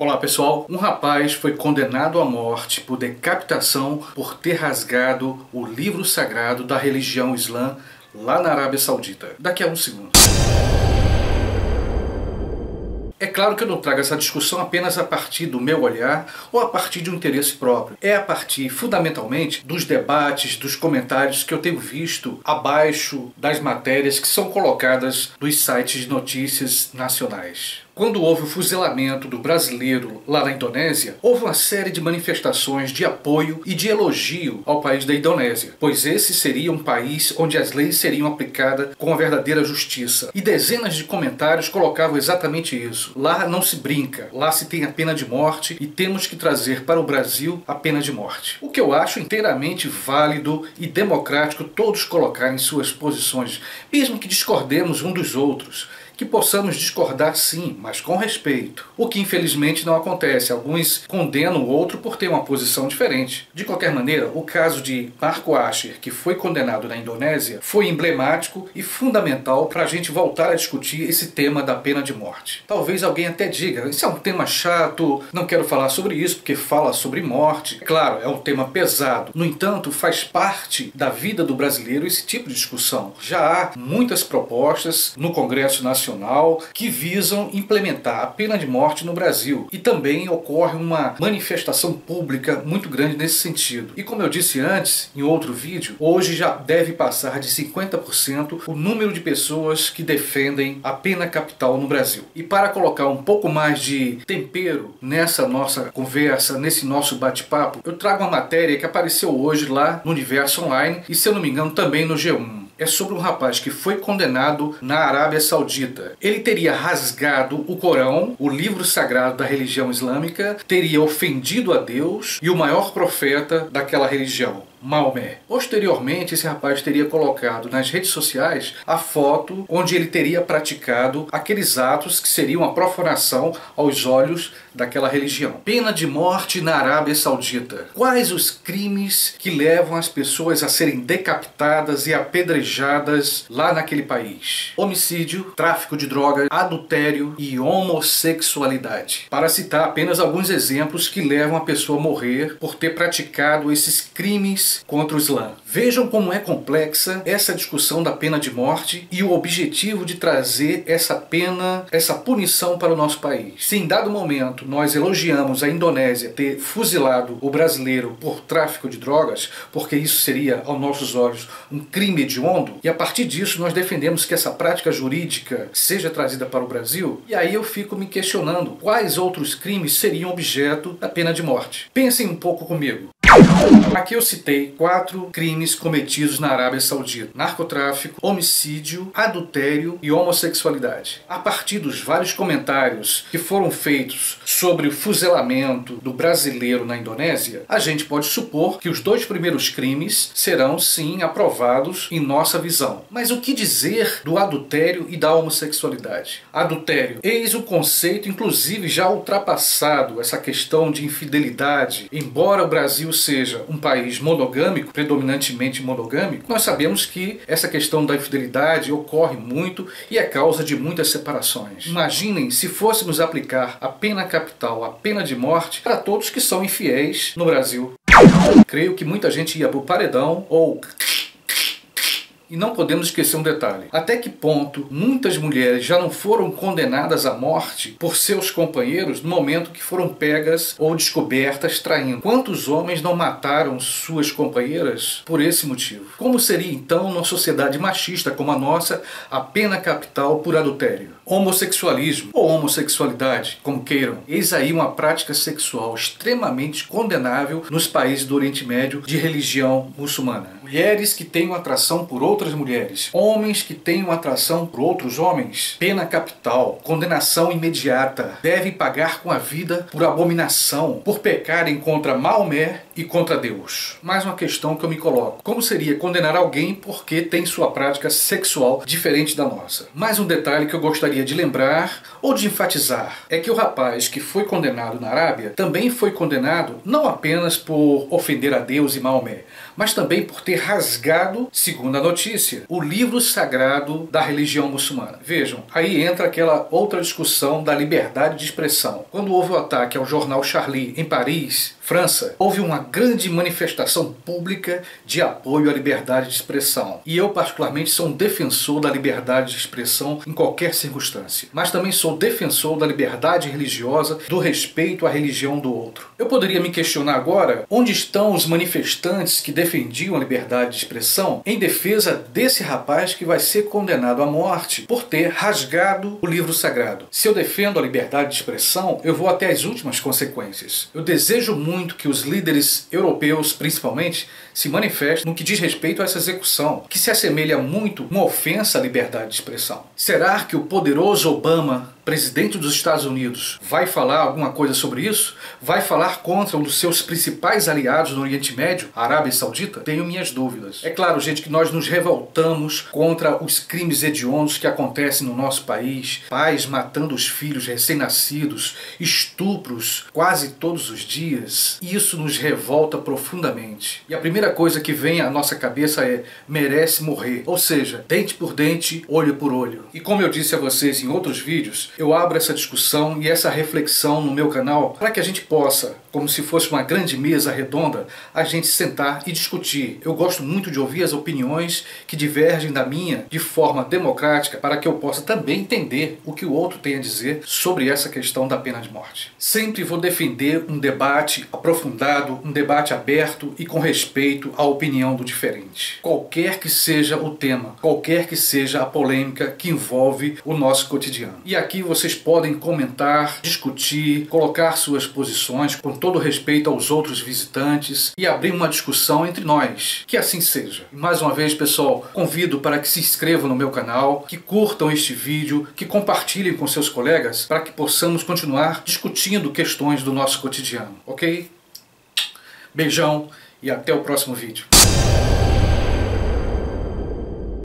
Olá pessoal, um rapaz foi condenado à morte por decapitação por ter rasgado o livro sagrado da religião islã lá na Arábia Saudita. Daqui a um segundo. É claro que eu não trago essa discussão apenas a partir do meu olhar ou a partir de um interesse próprio. É a partir, fundamentalmente, dos debates, dos comentários que eu tenho visto abaixo das matérias que são colocadas nos sites de notícias nacionais. Quando houve o fuzilamento do brasileiro lá na Indonésia, houve uma série de manifestações de apoio e de elogio ao país da Indonésia, pois esse seria um país onde as leis seriam aplicadas com a verdadeira justiça. E dezenas de comentários colocavam exatamente isso. Lá não se brinca, lá se tem a pena de morte e temos que trazer para o Brasil a pena de morte. O que eu acho inteiramente válido e democrático todos colocarem suas posições, mesmo que discordemos um dos outros. Que possamos discordar sim, mas com respeito. O que infelizmente não acontece. Alguns condenam o outro por ter uma posição diferente. De qualquer maneira, o caso de Marco Asher, que foi condenado na Indonésia, foi emblemático e fundamental para a gente voltar a discutir esse tema da pena de morte. Talvez alguém até diga, isso é um tema chato, não quero falar sobre isso porque fala sobre morte. Claro, é um tema pesado. No entanto, faz parte da vida do brasileiro esse tipo de discussão. Já há muitas propostas no Congresso Nacional que visam implementar a pena de morte no Brasil. E também ocorre uma manifestação pública muito grande nesse sentido. E como eu disse antes, em outro vídeo, hoje já deve passar de 50% o número de pessoas que defendem a pena capital no Brasil. E para colocar um pouco mais de tempero nessa nossa conversa, nesse nosso bate-papo, eu trago uma matéria que apareceu hoje lá no Universo Online e, se eu não me engano, também no G1. É sobre um rapaz que foi condenado na Arábia Saudita. Ele teria rasgado o Corão, o livro sagrado da religião islâmica, teria ofendido a Deus e o maior profeta daquela religião, Maomé. Posteriormente, esse rapaz teria colocado nas redes sociais a foto onde ele teria praticado aqueles atos que seriam a profanação aos olhos daquela religião. Pena de morte na Arábia Saudita. Quais os crimes que levam as pessoas a serem decapitadas e apedrejadas lá naquele país? Homicídio, tráfico de drogas, adultério e homossexualidade. Para citar apenas alguns exemplos que levam a pessoa a morrer por ter praticado esses crimes contra o Islã. Vejam como é complexa essa discussão da pena de morte e o objetivo de trazer essa pena, essa punição para o nosso país. Se em dado momento nós elogiamos a Indonésia ter fuzilado o brasileiro por tráfico de drogas, porque isso seria, aos nossos olhos, um crime hediondo, e a partir disso nós defendemos que essa prática jurídica seja trazida para o Brasil, e aí eu fico me questionando quais outros crimes seriam objeto da pena de morte. Pensem um pouco comigo. Aqui eu citei 4 crimes cometidos na Arábia Saudita: narcotráfico, homicídio, adultério e homossexualidade. A partir dos vários comentários que foram feitos sobre o fuzilamento do brasileiro na Indonésia, a gente pode supor que os 2 primeiros crimes serão sim aprovados em nossa visão. Mas o que dizer do adultério e da homossexualidade? Adultério, eis o conceito inclusive já ultrapassado, essa questão de infidelidade. Embora o Brasil seja um país monogâmico, predominantemente monogâmico, nós sabemos que essa questão da infidelidade ocorre muito e é causa de muitas separações. Imaginem se fôssemos aplicar a pena capital, a pena de morte, para todos que são infiéis no Brasil. Creio que muita gente ia para o paredão ou... E não podemos esquecer um detalhe. Até que ponto muitas mulheres já não foram condenadas à morte por seus companheiros no momento que foram pegas ou descobertas traindo? Quantos homens não mataram suas companheiras por esse motivo? Como seria então, numa sociedade machista como a nossa, a pena capital por adultério? Homossexualismo ou homossexualidade, como queiram, eis aí uma prática sexual extremamente condenável nos países do Oriente Médio de religião muçulmana. Mulheres que têm uma atração por outras mulheres, homens que têm uma atração por outros homens, pena capital, condenação imediata, devem pagar com a vida por abominação, por pecarem contra Maomé e contra Deus. Mais uma questão que eu me coloco: como seria condenar alguém porque tem sua prática sexual diferente da nossa? Mais um detalhe que eu gostaria de lembrar ou de enfatizar é que o rapaz que foi condenado na Arábia também foi condenado não apenas por ofender a Deus e Maomé, mas também por ter rasgado, segundo a notícia, notícia? O livro sagrado da religião muçulmana. Vejam, aí entra aquela outra discussão da liberdade de expressão. Quando houve o ataque ao jornal Charlie em Paris, França, houve uma grande manifestação pública de apoio à liberdade de expressão. E eu particularmente sou um defensor da liberdade de expressão em qualquer circunstância. Mas também sou defensor da liberdade religiosa, do respeito à religião do outro. Eu poderia me questionar agora onde estão os manifestantes que defendiam a liberdade de expressão em defesa desse rapaz que vai ser condenado à morte por ter rasgado o livro sagrado. Se eu defendo a liberdade de expressão, eu vou até as últimas consequências. Eu desejo muito que os líderes europeus, principalmente, se manifestem no que diz respeito a essa execução, que se assemelha muito a uma ofensa à liberdade de expressão. Será que o poderoso Obama, presidente dos Estados Unidos, vai falar alguma coisa sobre isso? Vai falar contra um dos seus principais aliados no Oriente Médio, a Arábia Saudita? Tenho minhas dúvidas. É claro, gente, que nós nos revoltamos contra os crimes hediondos que acontecem no nosso país, pais matando os filhos recém-nascidos, estupros quase todos os dias. Isso nos revolta profundamente. E a primeira coisa que vem à nossa cabeça é: merece morrer. Ou seja, dente por dente, olho por olho. E como eu disse a vocês em outros vídeos, eu abro essa discussão e essa reflexão no meu canal para que a gente possa, como se fosse uma grande mesa redonda, a gente sentar e discutir. Eu gosto muito de ouvir as opiniões que divergem da minha de forma democrática para que eu possa também entender o que o outro tem a dizer sobre essa questão da pena de morte. Sempre vou defender um debate aprofundado, um debate aberto e com respeito à opinião do diferente. Qualquer que seja o tema, qualquer que seja a polêmica que envolve o nosso cotidiano. E aqui vocês podem comentar, discutir, colocar suas posições com todo respeito aos outros visitantes e abrir uma discussão entre nós. Que assim seja. E mais uma vez, pessoal, convido para que se inscrevam no meu canal, que curtam este vídeo, que compartilhem com seus colegas para que possamos continuar discutindo questões do nosso cotidiano, ok? Beijão e até o próximo vídeo.